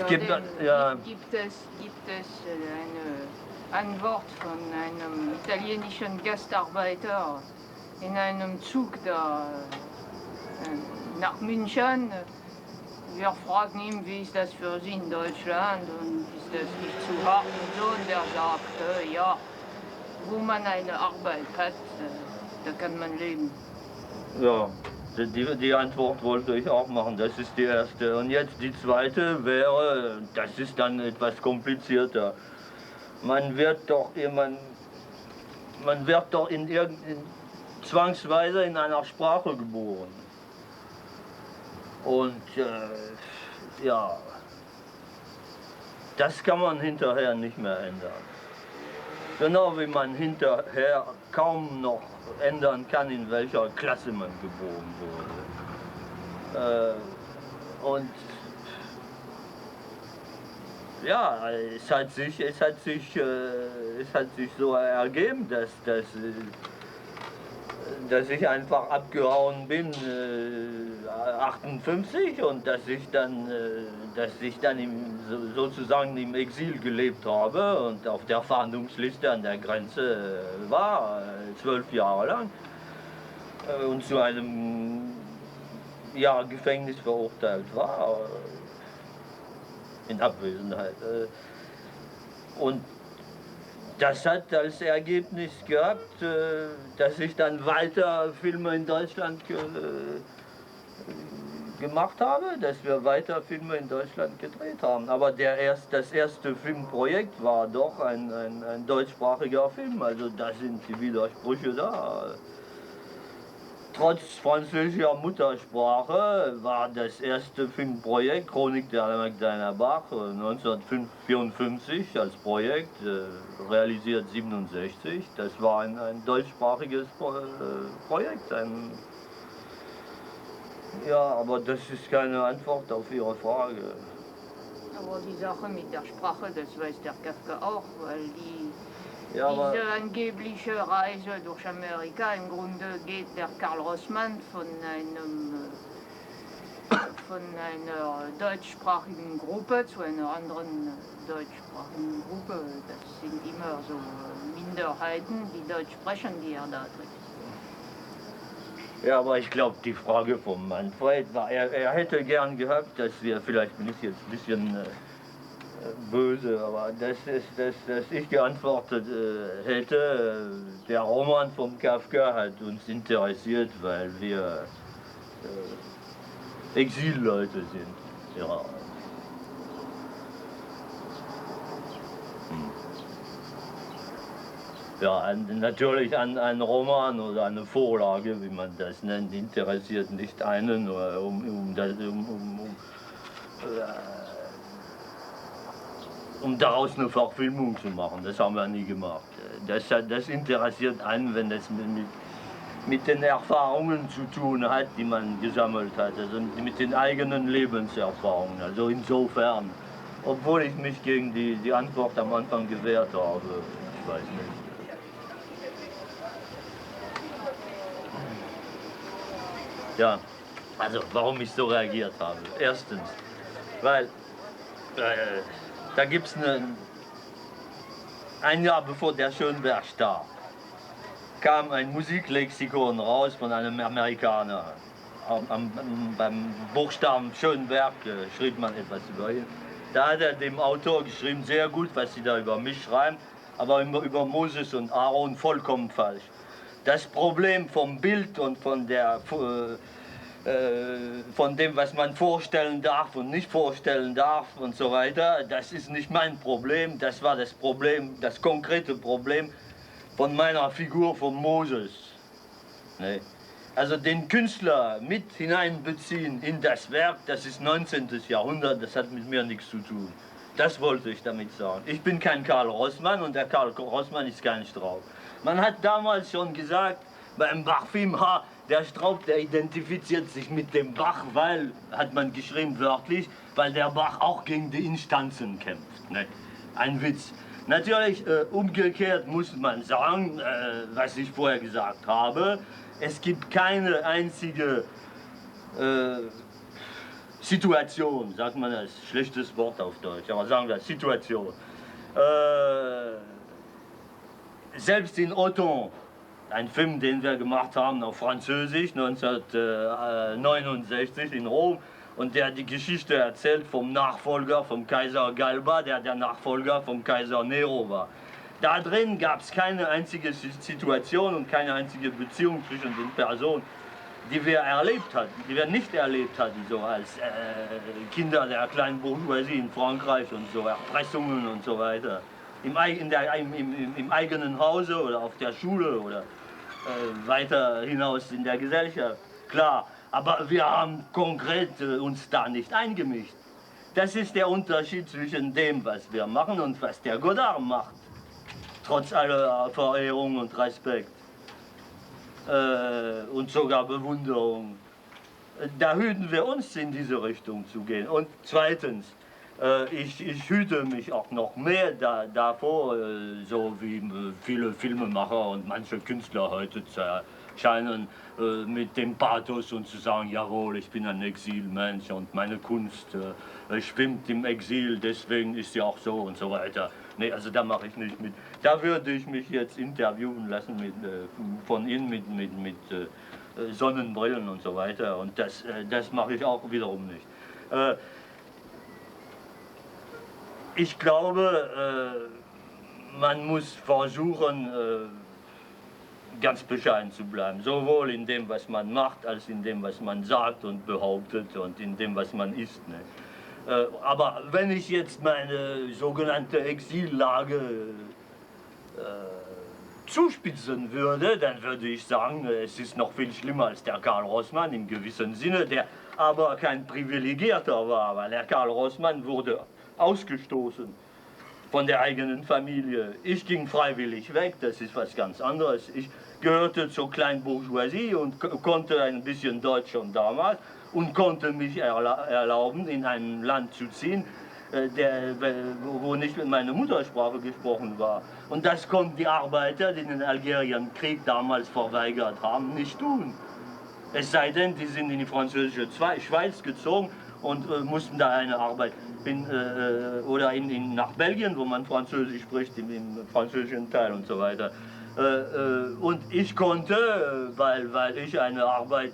Es gibt es eine Antwort von einem italienischen Gastarbeiter in einem Zug da nach München. Wir fragen ihn, wie ist das für Sie in Deutschland und ist das nicht zu hart und so. Und der sagt, ja, wo man eine Arbeit hat, da kann man leben. Ja, die Antwort wollte ich auch machen, das ist die erste. Und jetzt die zweite wäre, das ist dann etwas komplizierter. Man wird doch zwangsweise in einer Sprache geboren. Und ja, das kann man hinterher nicht mehr ändern. Genau wie man hinterher kaum noch ändern kann, in welcher Klasse man geboren wurde. Und ja, es hat sich so ergeben, dass ich einfach abgehauen bin, 58, und dass ich dann sozusagen im Exil gelebt habe und auf der Fahndungsliste an der Grenze war, 12 Jahre lang, und zu einem Jahr Gefängnis verurteilt war, in Abwesenheit. Und das hat als Ergebnis gehabt, dass ich dann weiter Filme in Deutschland gemacht habe, dass wir weiter Filme in Deutschland gedreht haben. Aber das erste Filmprojekt war doch ein deutschsprachiger Film, also da sind die Widersprüche da. Trotz französischer Muttersprache war das erste Filmprojekt Chronik der Magdalena Bach 1954 als Projekt, realisiert 67. Das war ein deutschsprachiges Projekt. Ja, aber das ist keine Antwort auf Ihre Frage. Aber die Sache mit der Sprache, das weiß der Kafka auch, weil ja, diese angebliche Reise durch Amerika, im Grunde geht der Karl Rossmann von einer deutschsprachigen Gruppe zu einer anderen deutschsprachigen Gruppe. Das sind immer so Minderheiten, die Deutsch sprechen, die er da trifft. Ja, aber ich glaube, die Frage von Manfred war, er hätte gern gehabt, dass wir, vielleicht bin ich jetzt ein bisschen böse, aber dass ich geantwortet hätte, der Roman von Kafka hat uns interessiert, weil wir Exilleute sind. Ja. Ja, natürlich ein Roman oder eine Vorlage, wie man das nennt, interessiert nicht einen, um daraus eine Verfilmung zu machen. Das haben wir nie gemacht. Das interessiert einen, wenn das mit den Erfahrungen zu tun hat, die man gesammelt hat, also mit den eigenen Lebenserfahrungen. Also insofern, obwohl ich mich gegen die Antwort am Anfang gewehrt habe, ich weiß nicht. Ja, also warum ich so reagiert habe. Erstens, weil da gibt es ein Jahr bevor der Schönberg starb, kam ein Musiklexikon raus von einem Amerikaner. Beim Buchstaben Schönberg schrieb man etwas über ihn. Da hat er dem Autor geschrieben, sehr gut, was Sie da über mich schreiben, aber über Moses und Aaron vollkommen falsch. Das Problem vom Bild und von dem, was man vorstellen darf und nicht vorstellen darf und so weiter, das ist nicht mein Problem, das war das Problem, das konkrete Problem von meiner Figur von Moses. Nee. Also den Künstler mit hineinbeziehen in das Werk, das ist 19. Jahrhundert, das hat mit mir nichts zu tun. Das wollte ich damit sagen. Ich bin kein Karl Rossmann und der Karl Rossmann ist kein Straub. Man hat damals schon gesagt, beim Bach-Film, der Straub, der identifiziert sich mit dem Bach, weil, hat man geschrieben wörtlich, weil der Bach auch gegen die Instanzen kämpft. Ne? Ein Witz. Natürlich, umgekehrt muss man sagen, was ich vorher gesagt habe, es gibt keine einzige Situation, sagt man das, schlechtes Wort auf Deutsch, aber sagen wir Situation. Selbst in Otton, ein Film, den wir gemacht haben auf Französisch 1969 in Rom, und der die Geschichte erzählt vom Nachfolger vom Kaiser Galba, der der Nachfolger vom Kaiser Nero war. Da drin gab es keine einzige Situation und keine einzige Beziehung zwischen den Personen, die wir erlebt hatten, die wir nicht erlebt hatten, so als Kinder der kleinen Bourgeoisie in Frankreich und so, Erpressungen und so weiter. Im eigenen Hause oder auf der Schule oder weiter hinaus in der Gesellschaft. Klar, aber wir haben konkret uns da nicht eingemischt. Das ist der Unterschied zwischen dem, was wir machen und was der Godard macht. Trotz aller Verehrung und Respekt. Und sogar Bewunderung. Da hüten wir uns, in diese Richtung zu gehen. Und zweitens, ich hüte mich auch noch mehr davor, so wie viele Filmemacher und manche Künstler heute scheinen, mit dem Pathos und zu sagen, jawohl, ich bin ein Exilmensch und meine Kunst schwimmt im Exil, deswegen ist sie auch so und so weiter. Nee, also da mache ich nicht mit. Da würde ich mich jetzt interviewen lassen von Ihnen mit Sonnenbrillen und so weiter, und das mache ich auch wiederum nicht. Ich glaube, man muss versuchen, ganz bescheiden zu bleiben, sowohl in dem, was man macht, als in dem, was man sagt und behauptet und in dem, was man ist. Ne? Aber wenn ich jetzt meine sogenannte Exillage zuspitzen würde, dann würde ich sagen, es ist noch viel schlimmer als der Karl Rossmann im gewissen Sinne, der aber kein Privilegierter war, weil der Karl Rossmann wurde ausgestoßen von der eigenen Familie. Ich ging freiwillig weg, das ist was ganz anderes. Ich gehörte zur Kleinbourgeoisie und konnte ein bisschen Deutsch schon damals und konnte mich erlauben, in ein Land zu ziehen, wo nicht meine Muttersprache gesprochen war. Und das konnten die Arbeiter, die den Algerienkrieg damals verweigert haben, nicht tun. Es sei denn, die sind in die französische Schweiz gezogen und mussten da eine Arbeit oder nach Belgien, wo man Französisch spricht, im französischen Teil und so weiter. Und ich konnte, weil ich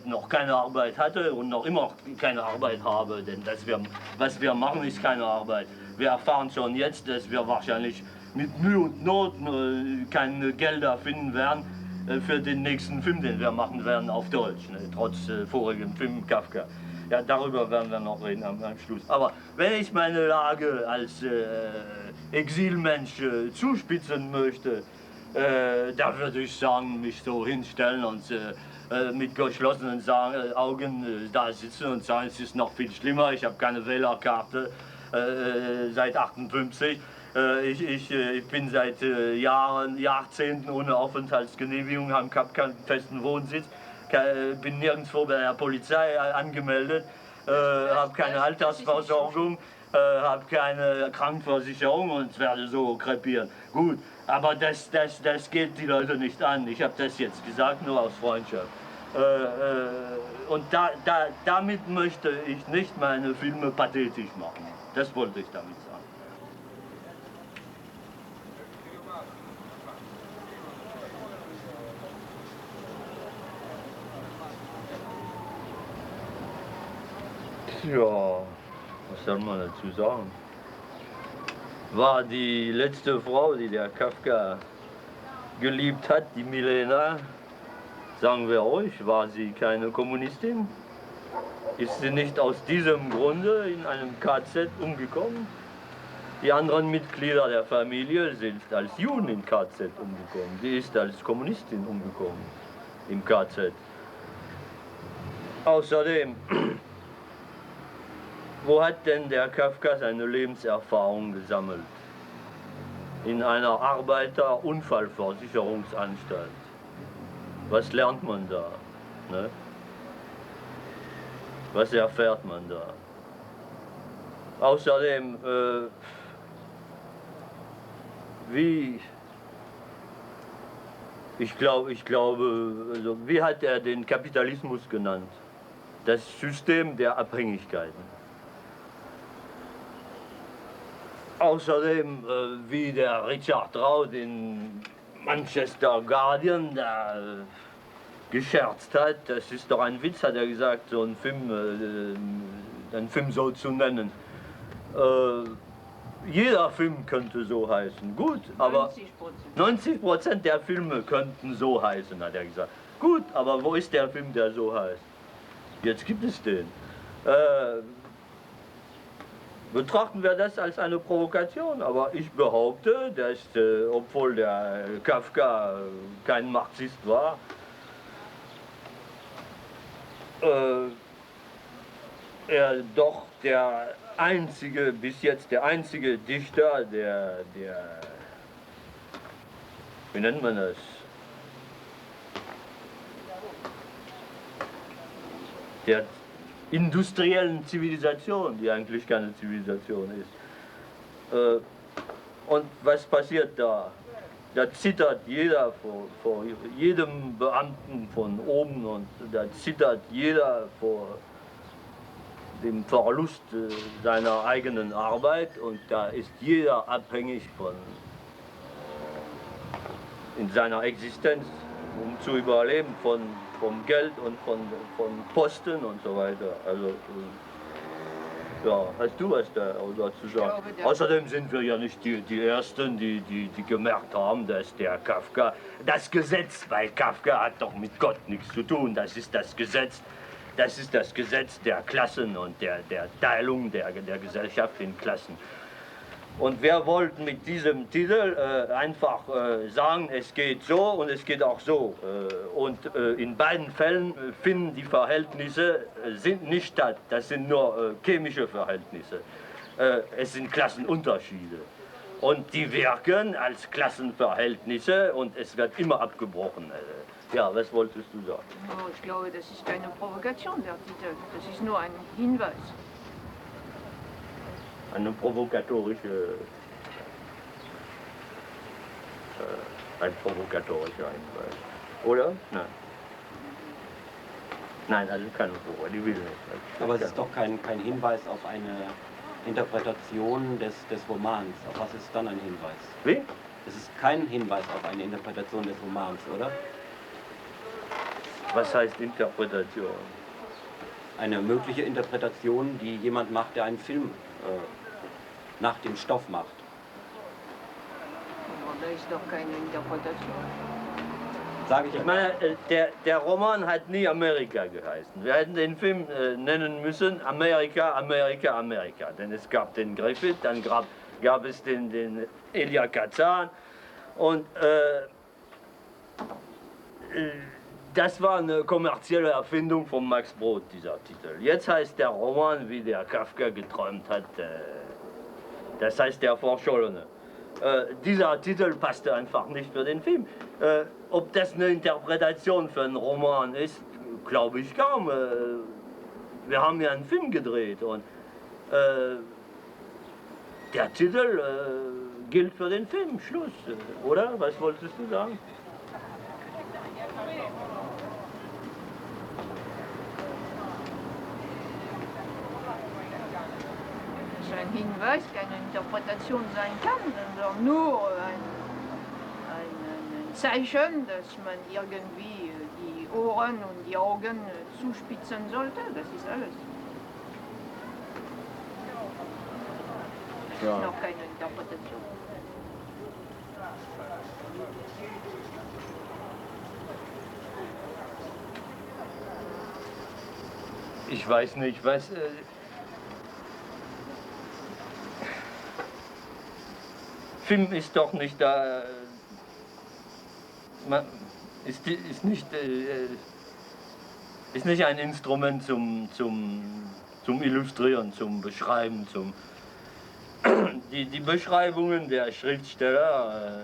noch keine Arbeit hatte und noch immer keine Arbeit habe, denn was wir machen, ist keine Arbeit. Wir erfahren schon jetzt, dass wir wahrscheinlich mit Mühe und Not keine Gelder finden werden für den nächsten Film, den wir machen werden auf Deutsch, ne, trotz vorigem Film Kafka. Ja, darüber werden wir noch reden am Schluss. Aber wenn ich meine Lage als Exilmensch zuspitzen möchte, da würde ich sagen, mich so hinstellen und mit geschlossenen Augen da sitzen und sagen, es ist noch viel schlimmer, ich habe keine Wählerkarte seit 58. Ich bin seit Jahrzehnten ohne Aufenthaltsgenehmigung, habe keinen festen Wohnsitz, bin nirgendwo bei der Polizei angemeldet, habe keine Altersversorgung, habe keine Krankenversicherung und werde so krepieren. Gut, aber das geht die Leute nicht an. Ich habe das jetzt gesagt, nur aus Freundschaft. Und damit möchte ich nicht meine Filme pathetisch machen. Das wollte ich damit sagen. Ja, was soll man dazu sagen? War die letzte Frau, die der Kafka geliebt hat, die Milena, sagen wir euch, war sie keine Kommunistin? Ist sie nicht aus diesem Grunde in einem KZ umgekommen? Die anderen Mitglieder der Familie sind als Juden im KZ umgekommen. Sie ist als Kommunistin umgekommen im KZ. Außerdem, wo hat denn der Kafka seine Lebenserfahrung gesammelt? In einer Arbeiterunfallversicherungsanstalt. Was lernt man da? Ne? Was erfährt man da? Außerdem, ich glaube, also, wie hat er den Kapitalismus genannt? das System der Abhängigkeiten. Außerdem, wie der Richard Raud in Manchester Guardian da gescherzt hat, das ist doch ein Witz, hat er gesagt, so einen Film so zu nennen. Jeder Film könnte so heißen, gut, aber 90% der Filme könnten so heißen, hat er gesagt. Gut, aber wo ist der Film, der so heißt? Jetzt gibt es den. Betrachten wir das als eine Provokation, aber ich behaupte, dass, obwohl der Kafka kein Marxist war, er doch bis jetzt der einzige Dichter, wie nennt man das? Der industriellen Zivilisation, die eigentlich keine Zivilisation ist. Und was passiert da? Da zittert jeder vor jedem Beamten von oben und da zittert jeder vor dem Verlust seiner eigenen Arbeit und da ist jeder abhängig in seiner Existenz, um zu überleben, vom Geld und von Posten und so weiter. Also, ja, hast du was dazu sagen? Außerdem sind wir ja nicht die Ersten, die gemerkt haben, dass der Kafka, das Gesetz bei Kafka hat doch mit Gott nichts zu tun, das ist das Gesetz der Klassen und der Teilung der Gesellschaft in Klassen. Und wir wollten mit diesem Titel einfach sagen, es geht so und es geht auch so. Und in beiden Fällen finden die Verhältnisse sind nicht statt. Das sind nur chemische Verhältnisse. Es sind Klassenunterschiede. Und die wirken als Klassenverhältnisse und es wird immer abgebrochen. Ja, was wolltest du sagen? Oh, ich glaube, das ist keine Provokation, der Titel. Das ist nur ein Hinweis. Eine provokatorische, ein provokatorischer Hinweis. Oder? Nein. Nein, also keine Provokation, die will nicht. Aber es ist doch kein Hinweis auf eine Interpretation des Romans. Auf was ist dann ein Hinweis? Wie? Es ist kein Hinweis auf eine Interpretation des Romans, oder? Was heißt Interpretation? Eine mögliche Interpretation, die jemand macht, der einen Film nach dem Stoff macht. Aber da ist doch keine Interpretation. Sage ich Ich meine, der Roman hat nie Amerika geheißen. Wir hätten den Film nennen müssen Amerika, Amerika, Amerika. Denn es gab den Griffith, dann gab es den Elia Kazan und das war eine kommerzielle Erfindung von Max Brod, dieser Titel. Jetzt heißt der Roman, wie der Kafka geträumt hat, das heißt der Verschollene. Dieser Titel passte einfach nicht für den Film. Ob das eine Interpretation für einen Roman ist, glaube ich kaum. Wir haben ja einen Film gedreht und der Titel gilt für den Film, Schluss. Oder? Was wolltest du sagen? Ein Hinweis keine Interpretation sein kann, sondern nur ein Zeichen, dass man irgendwie die Ohren und die Augen zuspitzen sollte. Das ist alles. Das ist noch keine Interpretation. Ich weiß nicht, was... Film ist doch nicht da... ist nicht ein Instrument zum Illustrieren, zum Beschreiben, die Beschreibungen der Schriftsteller,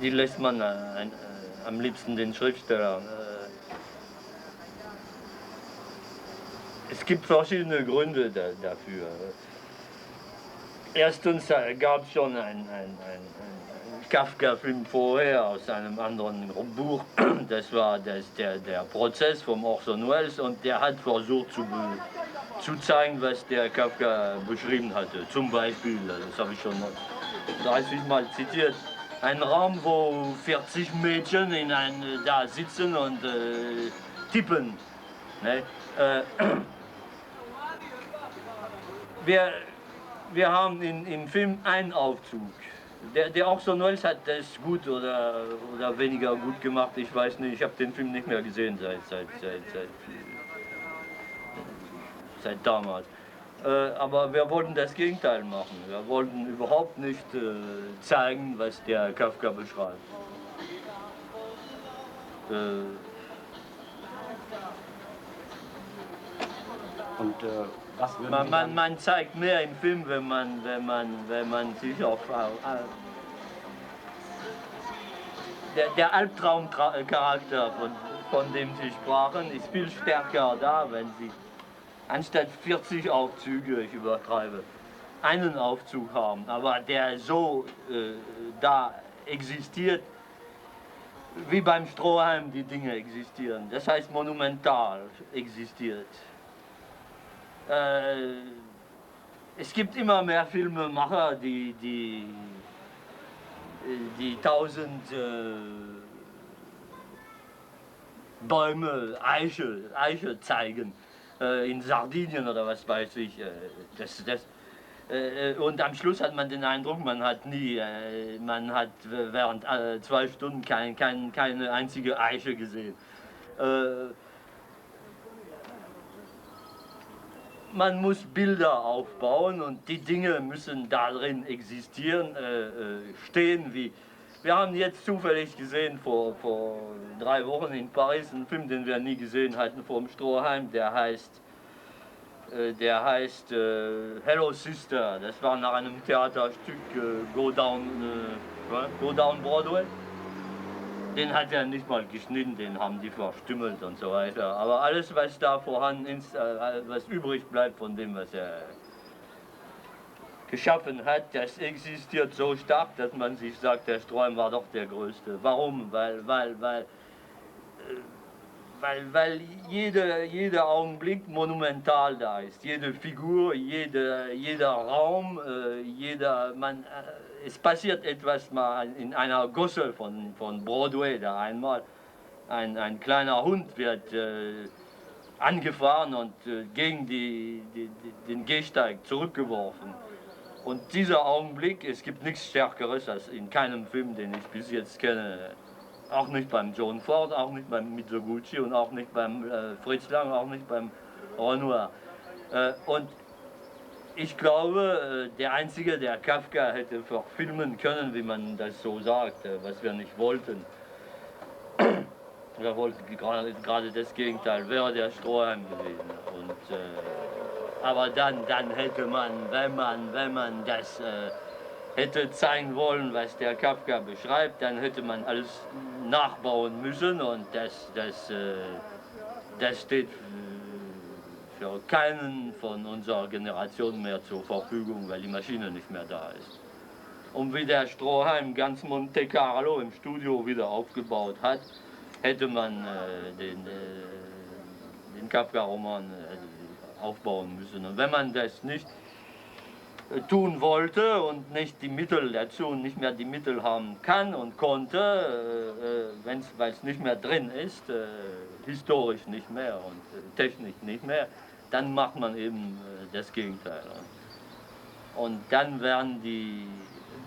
die lässt man am liebsten den Schriftstellern. Es gibt verschiedene Gründe dafür. Erstens gab es schon Kafka-Film vorher aus einem anderen Buch. Das war der Prozess vom Orson Welles und der hat versucht zu zeigen, was der Kafka beschrieben hatte. Zum Beispiel, das habe ich schon 30 Mal zitiert, ein Raum, wo 40 Mädchen da sitzen und tippen. Ne? Wir haben im Film einen Aufzug. Der Orson Welles hat das gut oder weniger gut gemacht, ich weiß nicht. Ich habe den Film nicht mehr gesehen seit damals. Aber wir wollten das Gegenteil machen. Wir wollten überhaupt nicht zeigen, was der Kafka beschreibt. Und was würden Sie Man zeigt mehr im Film, wenn man sich auf der Albtraumcharakter, von dem Sie sprachen, ist viel stärker da, wenn Sie anstatt 40 Aufzüge, ich übertreibe, einen Aufzug haben, aber der so da existiert, wie beim Strohhalm die Dinge existieren. Das heißt monumental existiert. Es gibt immer mehr Filmemacher, die 1000 Bäume, Eiche zeigen, in Sardinien oder was weiß ich. Und am Schluss hat man den Eindruck, man hat während 2 Stunden keine einzige Eiche gesehen. Man muss Bilder aufbauen und die Dinge müssen darin existieren, stehen wie. Wir haben jetzt zufällig gesehen, vor 3 Wochen in Paris, einen Film, den wir nie gesehen hatten, vom Strohhalm, der heißt Hello Sister. Das war nach einem Theaterstück Go Down Broadway. Den hat er nicht mal geschnitten, den haben die verstümmelt und so weiter. Aber alles, was da vorhanden ist, was übrig bleibt von dem, was er geschaffen hat, das existiert so stark, dass man sich sagt, der Strohhalm war doch der Größte. Warum? Weil jeder Augenblick monumental da ist. Jede Figur, jeder Raum, es passiert etwas mal in einer Gosse von Broadway, da einmal ein kleiner Hund wird angefahren und gegen den Gehsteig zurückgeworfen. Und dieser Augenblick, es gibt nichts Stärkeres als in keinem Film, den ich bis jetzt kenne. Auch nicht beim John Ford, auch nicht beim Mizoguchi und auch nicht beim Fritz Lang, auch nicht beim Renoir. Und ich glaube, der Einzige, der Kafka hätte verfilmen können, wie man das so sagt, was wir nicht wollten. Wir wollten gerade das Gegenteil, wäre der Strohhalm gewesen. Und, aber dann hätte man, wenn man das hätte zeigen wollen, was der Kafka beschreibt, dann hätte man alles nachbauen müssen und das steht für keinen von unserer Generation mehr zur Verfügung, weil die Maschine nicht mehr da ist. Und wie der Strohhalm ganz Monte Carlo im Studio wieder aufgebaut hat, hätte man den Kafka-Roman aufbauen müssen. Und wenn man das nicht tun wollte und nicht die Mittel dazu und nicht mehr die Mittel haben kann und konnte, weil es nicht mehr drin ist, historisch nicht mehr und technisch nicht mehr, dann macht man eben das Gegenteil. Und dann werden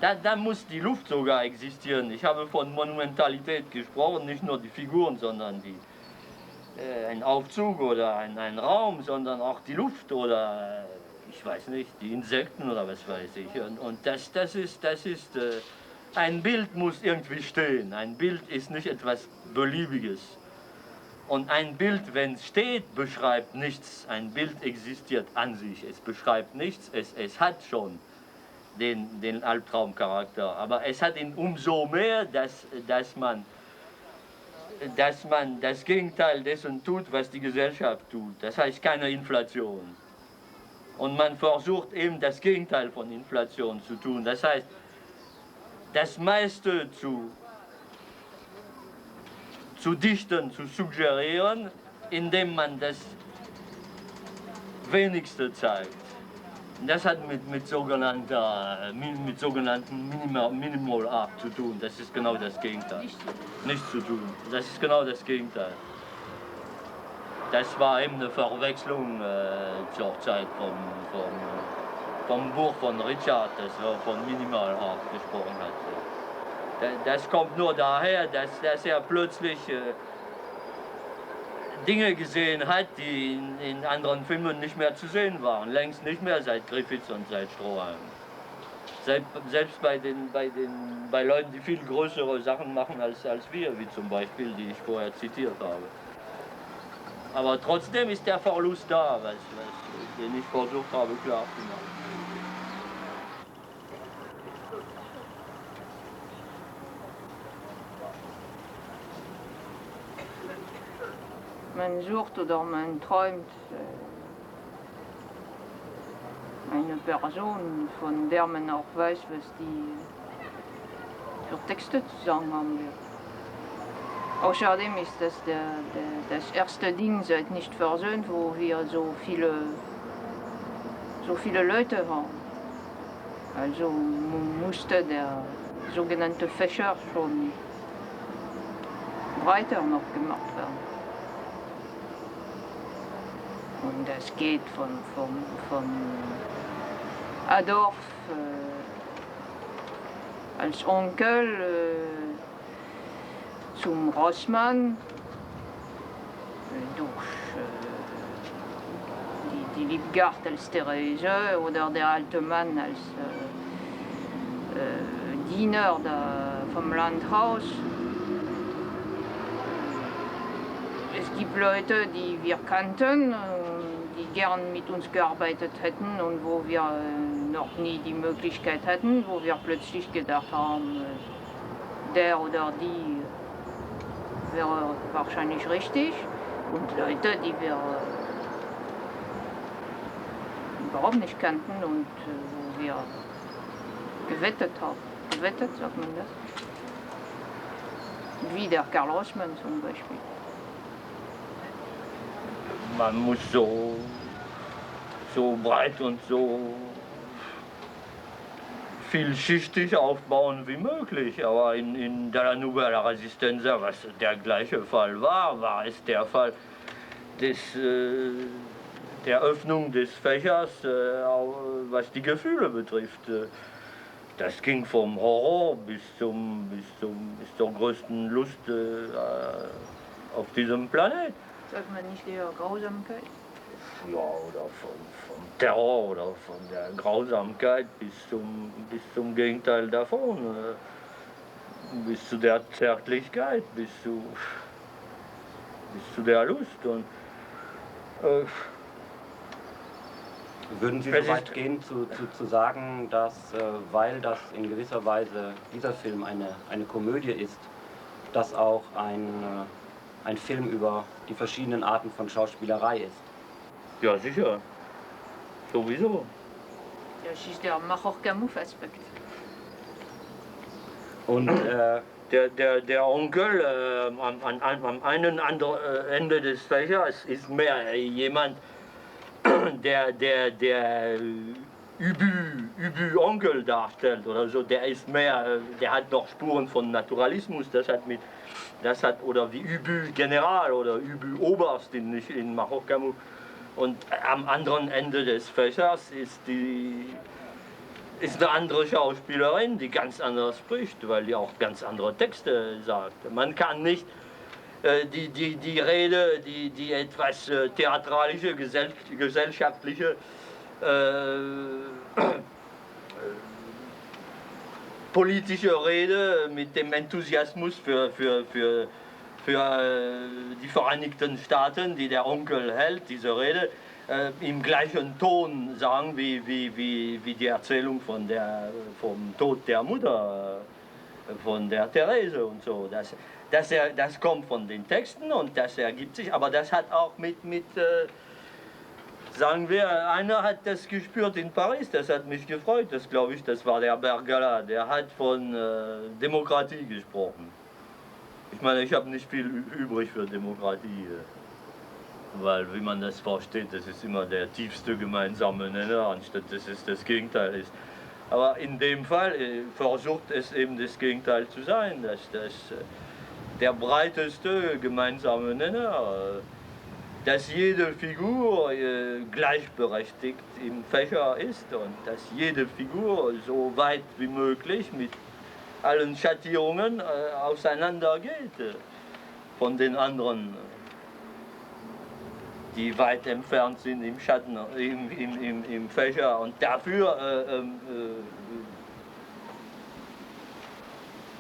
dann muss die Luft sogar existieren. Ich habe von Monumentalität gesprochen, nicht nur die Figuren, sondern ein Aufzug oder ein Raum, sondern auch die Luft oder ich weiß nicht, die Insekten oder was weiß ich. Und das ist ein Bild muss irgendwie stehen. Ein Bild ist nicht etwas Beliebiges. Und ein Bild, wenn es steht, beschreibt nichts. Ein Bild existiert an sich. Es beschreibt nichts. Es hat schon den Albtraumcharakter. Aber es hat ihn umso mehr, dass man das Gegenteil dessen tut, was die Gesellschaft tut. Das heißt keine Inflation. Und man versucht eben das Gegenteil von Inflation zu tun. Das heißt, das meiste zu dichten, zu suggerieren, indem man das wenigste zeigt. Das hat mit sogenannten Minimal Art zu tun. Das ist genau das Gegenteil. Nichts zu tun. Das ist genau das Gegenteil. Das war eben eine Verwechslung zur Zeit vom Buch von Richard, das von Minimal Art gesprochen hat. Das kommt nur daher, dass er plötzlich Dinge gesehen hat, die in anderen Filmen nicht mehr zu sehen waren. Längst nicht mehr seit Griffiths und seit Stroheim. Selbst bei Leuten, die viel größere Sachen machen als wir, wie zum Beispiel, die ich vorher zitiert habe. Aber trotzdem ist der Verlust da, den ich versucht habe klar zu machen. Man sucht oder man träumt eine Person, von der man auch weiß, was die für Texte zu sagen haben wird. Außerdem ist das das erste Ding seit Nicht versöhnt, wo wir so viele Leute haben. Also musste der sogenannte Fächer schon breiter noch gemacht werden. Und das geht von Adolf als Onkel zum Rossmann durch die Liebgard als Therese oder der alte Mann als Diener vom Landhaus. Es gibt Leute, die wir kannten, die gern mit uns gearbeitet hätten und wo wir noch nie die Möglichkeit hatten, wo wir plötzlich gedacht haben, der oder die wäre wahrscheinlich richtig. Und Leute, die wir überhaupt nicht kannten und wo wir gewettet haben. Gewettet, sagt man das? Wie der Karl Rossmann zum Beispiel. Man muss so breit und so vielschichtig aufbauen wie möglich. Aber in der Nouvelle Resistenza, was der gleiche Fall war es der Fall der Öffnung des Fächers, was die Gefühle betrifft. Das ging vom Horror bis zur größten Lust auf diesem Planet. Sagt man nicht eher Grausamkeit? Ja, oder vom Terror oder von der Grausamkeit bis zum Gegenteil davon. Bis zu der Zärtlichkeit, bis zu der Lust. Und, würden Sie so weit gehen, zu sagen, dass, weil das in gewisser Weise dieser Film eine Komödie ist, dass auch ein Film über die verschiedenen Arten von Schauspielerei ist? ja, sicher. Sowieso. Das ist der Majorca-Move-Aspekt. Und Der Onkel am einen Ende des Fächers ist mehr jemand, der Übü-Onkel darstellt oder so. Der ist mehr, der hat noch Spuren von Naturalismus. Das hat oder wie Übü-General oder Übü-Oberst in Majorca. Und am anderen Ende des Fächers ist eine andere Schauspielerin, die ganz anders spricht, weil die auch ganz andere Texte sagt. Man kann nicht die Rede, die etwas theatralische, gesellschaftliche, politische Rede mit dem Enthusiasmus für die Vereinigten Staaten, die der Onkel hält, diese Rede, im gleichen Ton sagen wie die Erzählung vom Tod der Mutter, von der Therese und so. Das kommt von den Texten und das ergibt sich, aber das hat auch mit Sagen wir, einer hat das gespürt in Paris, das hat mich gefreut, das glaube ich, das war der Bergala, der hat von Demokratie gesprochen. Ich meine, ich habe nicht viel übrig für Demokratie, weil, wie man das versteht, das ist immer der tiefste gemeinsame Nenner, anstatt dass es das Gegenteil ist. Aber in dem Fall versucht es eben das Gegenteil zu sein, dass das der breiteste gemeinsame Nenner, dass jede Figur gleichberechtigt im Fächer ist und dass jede Figur so weit wie möglich mit allen Schattierungen auseinandergeht von den anderen, die weit entfernt sind im Schatten, im Fächer. Und dafür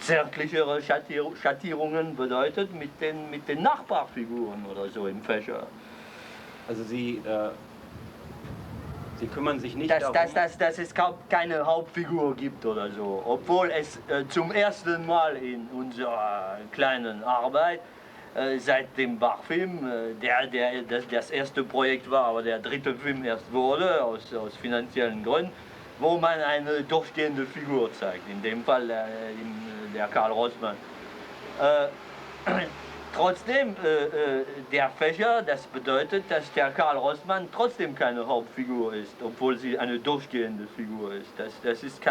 zärtlichere Schattierungen bedeutet mit den Nachbarfiguren oder so im Fächer. Also Sie kümmern sich nicht darum... Dass es keine Hauptfigur gibt oder so. Obwohl es zum ersten Mal in unserer kleinen Arbeit, seit dem Bach-Film, das erste Projekt war, aber der dritte Film erst wurde, aus finanziellen Gründen, wo man eine durchgehende Figur zeigt, in dem Fall der Karl Rossmann. Trotzdem, der Fächer, das bedeutet, dass der Karl Rossmann trotzdem keine Hauptfigur ist, obwohl sie eine durchgehende Figur ist. Das ist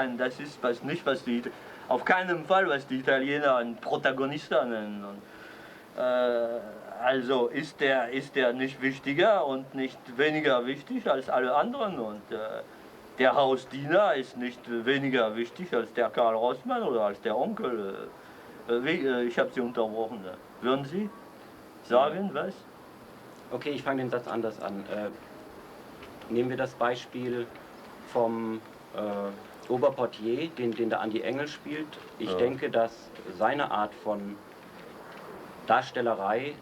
nicht, auf keinen Fall, was die Italiener einen Protagonista nennen. Und, also ist der nicht wichtiger und nicht weniger wichtig als alle anderen. Und der Hausdiener ist nicht weniger wichtig als der Karl Rossmann oder als der Onkel. Ich habe Sie unterbrochen. Würden Sie sagen, was? Okay, ich fange den Satz anders an. Nehmen wir das Beispiel vom Oberportier, den der Andi Engel spielt. Ich denke, dass seine Art von Darstellerei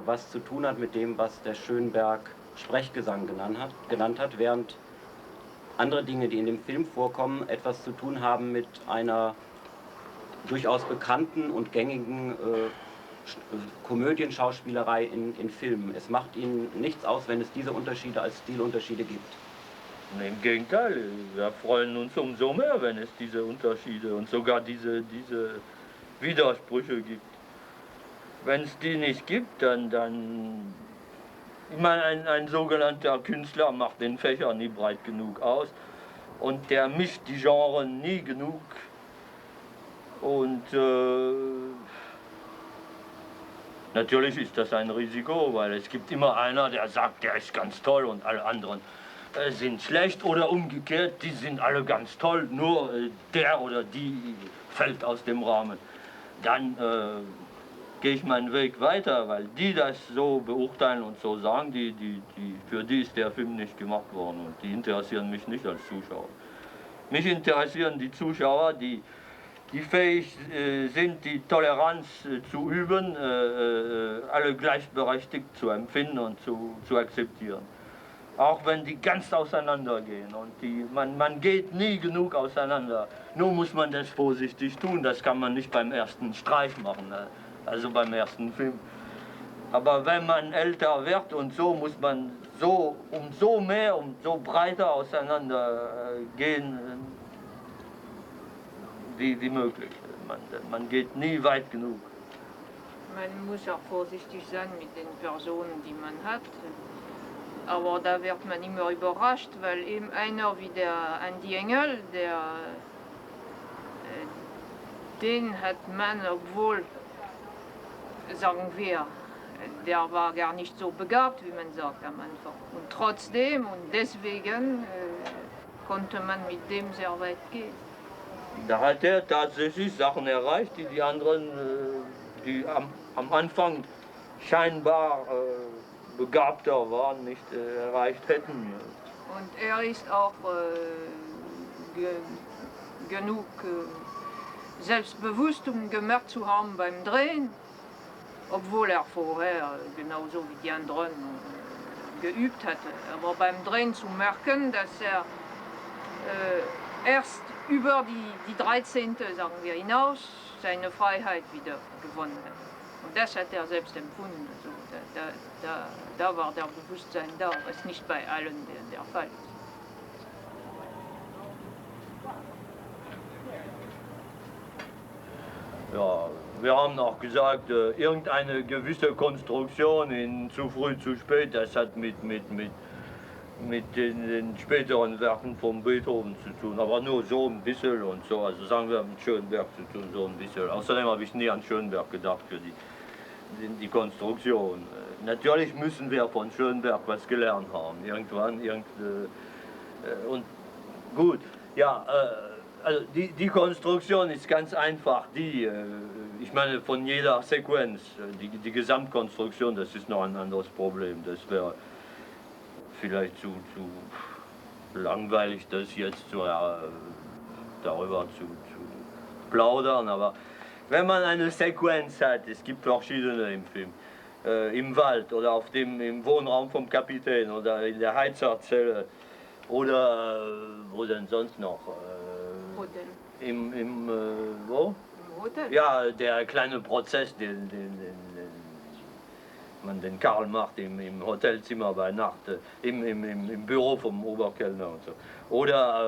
was zu tun hat mit dem, was der Schönberg Sprechgesang genannt hat, während andere Dinge, die in dem Film vorkommen, etwas zu tun haben mit einer durchaus bekannten und gängigen Komödienschauspielerei in Filmen. Es macht Ihnen nichts aus, wenn es diese Unterschiede als Stilunterschiede gibt. Im Gegenteil, wir freuen uns umso mehr, wenn es diese Unterschiede und sogar diese Widersprüche gibt. Wenn es die nicht gibt, dann ich meine, ein sogenannter Künstler macht den Fächer nie breit genug aus und der mischt die Genres nie genug. Und natürlich ist das ein Risiko, weil es gibt immer einer, der sagt, der ist ganz toll und alle anderen sind schlecht oder umgekehrt, die sind alle ganz toll, nur der oder die fällt aus dem Rahmen. Dann gehe ich meinen Weg weiter, weil die das so beurteilen und so sagen, für die ist der Film nicht gemacht worden und die interessieren mich nicht als Zuschauer. Mich interessieren die Zuschauer, die fähig sind, die Toleranz zu üben, alle gleichberechtigt zu empfinden und zu akzeptieren. Auch wenn die ganz auseinandergehen und man geht nie genug auseinander. Nur muss man das vorsichtig tun, das kann man nicht beim ersten Streich machen, also beim ersten Film. Aber wenn man älter wird und so, muss man umso mehr, umso breiter auseinander gehen, wie möglich. Man geht nie weit genug. Man muss auch vorsichtig sein mit den Personen, die man hat. Aber da wird man immer überrascht, weil eben einer wie der Andi Engel, den hat man, obwohl, sagen wir, der war gar nicht so begabt, wie man sagt am Anfang. Und trotzdem und deswegen konnte man mit dem sehr weit gehen. Da hat er tatsächlich Sachen erreicht, die die anderen, die am Anfang scheinbar begabter waren, nicht erreicht hätten. Und er ist auch genug selbstbewusst, um gemerkt zu haben beim Drehen, obwohl er vorher genauso wie die anderen geübt hatte. Aber beim Drehen zu merken, dass er erst über die 13. sagen wir hinaus seine Freiheit wieder gewonnen hat. Und das hat er selbst empfunden. Also da war der Bewusstsein da, was nicht bei allen der Fall ist. Ja, wir haben auch gesagt, irgendeine gewisse Konstruktion in Zu früh, zu spät, das hat mit den späteren Werken von Beethoven zu tun, aber nur so ein bisschen und so, also sagen wir mit Schönberg zu tun, so ein bisschen. Außerdem habe ich nie an Schönberg gedacht für die Konstruktion. Natürlich müssen wir von Schönberg was gelernt haben, irgendwann, und gut, ja, also die Konstruktion ist ganz einfach, ich meine von jeder Sequenz, die Gesamtkonstruktion, das ist noch ein anderes Problem, das wäre vielleicht zu langweilig, das jetzt darüber zu plaudern, aber wenn man eine Sequenz hat, es gibt verschiedene im Film, im Wald oder im Wohnraum vom Kapitän oder in der Heizerzelle oder wo denn sonst noch? Hotel. Wo? Im Hotel? Ja, der kleine Prozess, den man den Karl macht im Hotelzimmer bei Nacht, im Büro vom Oberkellner und so. Oder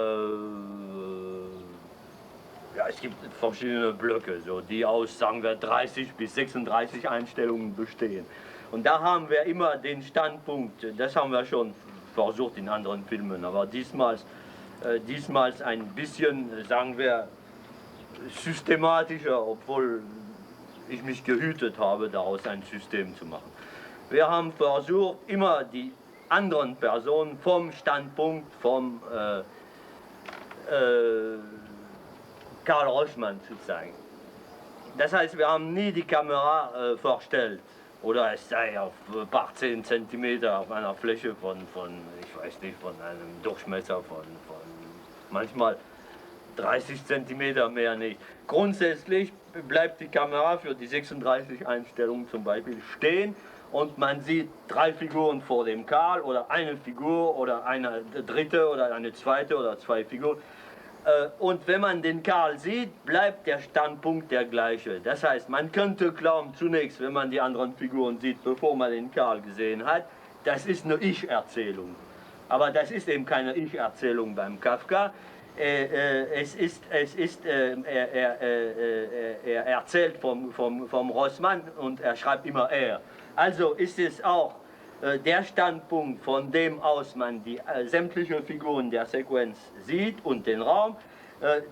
ja, es gibt verschiedene Blöcke, so, die aus, sagen wir, 30 bis 36 Einstellungen bestehen. Und da haben wir immer den Standpunkt, das haben wir schon versucht in anderen Filmen, aber diesmal ein bisschen, sagen wir, systematischer, obwohl ich mich gehütet habe, daraus ein System zu machen. Wir haben versucht, immer die anderen Personen vom Standpunkt vom Karl Rossmann zu zeigen. Das heißt, wir haben nie die Kamera verstellt oder es sei auf ein paar 10 Zentimeter auf einer Fläche von ich weiß nicht, von einem Durchmesser von manchmal 30 Zentimeter, mehr nicht. Grundsätzlich bleibt die Kamera für die 36 Einstellungen zum Beispiel stehen und man sieht 3 Figuren vor dem Karl oder eine Figur oder eine dritte oder eine zweite oder 2 Figuren. Und wenn man den Karl sieht, bleibt der Standpunkt der gleiche. Das heißt, man könnte glauben, zunächst, wenn man die anderen Figuren sieht, bevor man den Karl gesehen hat, das ist eine Ich-Erzählung. Aber das ist eben keine Ich-Erzählung beim Kafka. Er erzählt vom Rossmann und er schreibt immer er. Also ist es auch der Standpunkt, von dem aus man die sämtliche Figuren der Sequenz sieht und den Raum,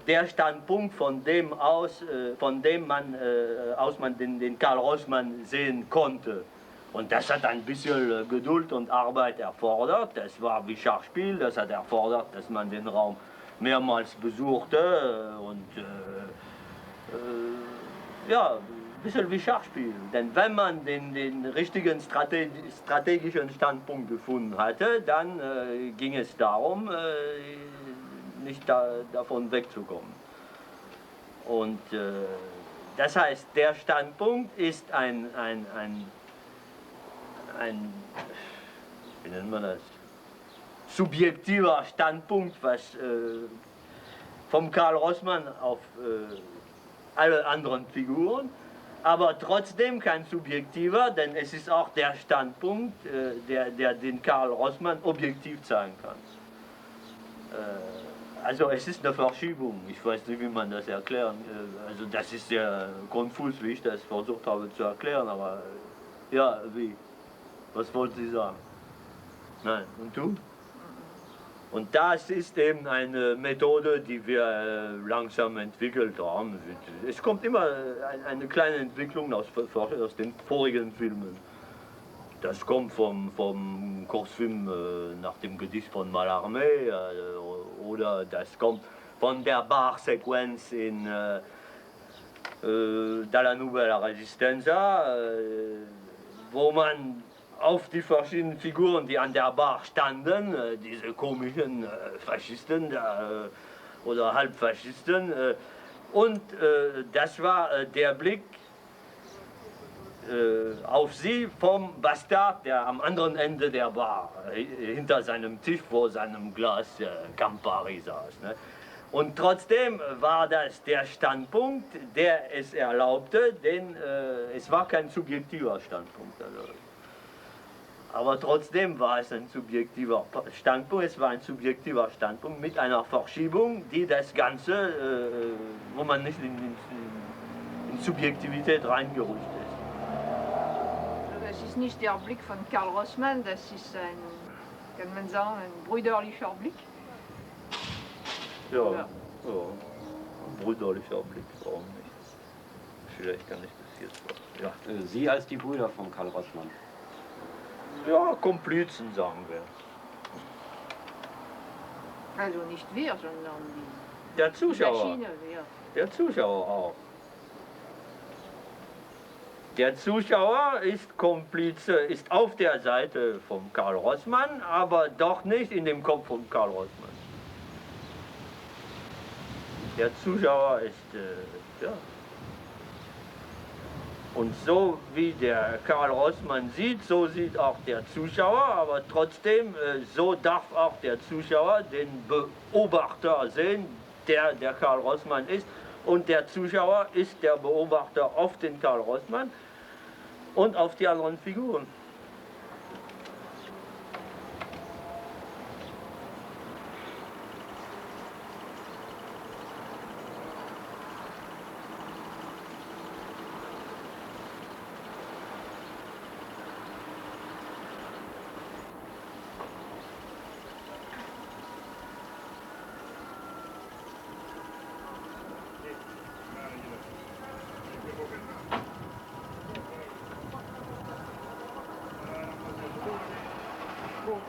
der Standpunkt, von dem aus man den Karl Rossmann sehen konnte. Und das hat ein bisschen Geduld und Arbeit erfordert. Das war wie Schachspiel, das hat erfordert, dass man den Raum mehrmals besuchte und ja, ein bisschen wie Schachspiel. Denn wenn man den richtigen strategischen Standpunkt gefunden hatte, dann ging es darum, nicht davon wegzukommen. Und das heißt, der Standpunkt ist wie nennt man das? Subjektiver Standpunkt, was vom Karl Rossmann auf alle anderen Figuren, aber trotzdem kein subjektiver, denn es ist auch der Standpunkt, der den Karl Rossmann objektiv zeigen kann. Also es ist eine Verschiebung, ich weiß nicht, wie man das erklären, also das ist sehr konfus, wie ich das versucht habe zu erklären, aber ja, wie? Was wollten Sie sagen? Nein, und du? Und das ist eben eine Methode, die wir langsam entwickelt haben. Es kommt immer eine kleine Entwicklung aus den vorigen Filmen. Das kommt vom Kurzfilm nach dem Gedicht von Mallarmé oder das kommt von der Bar-Sequenz in Dalla Nuova Resistenza, wo man auf die verschiedenen Figuren, die an der Bar standen, diese komischen Faschisten oder Halbfaschisten, und das war der Blick auf sie vom Bastard, der am anderen Ende der Bar, hinter seinem Tisch vor seinem Glas Campari saß. Ne? Und trotzdem war das der Standpunkt, der es erlaubte, denn es war kein subjektiver Standpunkt. Also Aber trotzdem war es ein subjektiver Standpunkt, es war ein subjektiver Standpunkt mit einer Verschiebung, die das Ganze, wo man nicht in Subjektivität reingerutscht ist. Das ist nicht der Blick von Karl Rossmann, das ist ein, kann man sagen, ein brüderlicher Blick. Ja, ja. Ein brüderlicher Blick, warum nicht? Vielleicht kann ich das jetzt was. Ja. Sie als die Brüder von Karl Rossmann. Ja, Komplizen, sagen wir. Also nicht wir, sondern die Der Zuschauer. Maschine. Ja. Der Zuschauer auch. Der Zuschauer ist Komplize, ist auf der Seite von Karl Rossmann, aber doch nicht in dem Kopf von Karl Rossmann. Der Zuschauer ist, ja. Und so wie der Karl Rossmann sieht, so sieht auch der Zuschauer, aber trotzdem, so darf auch der Zuschauer den Beobachter sehen, der Karl Rossmann ist. Und der Zuschauer ist der Beobachter auf den Karl Rossmann und auf die anderen Figuren. Bon,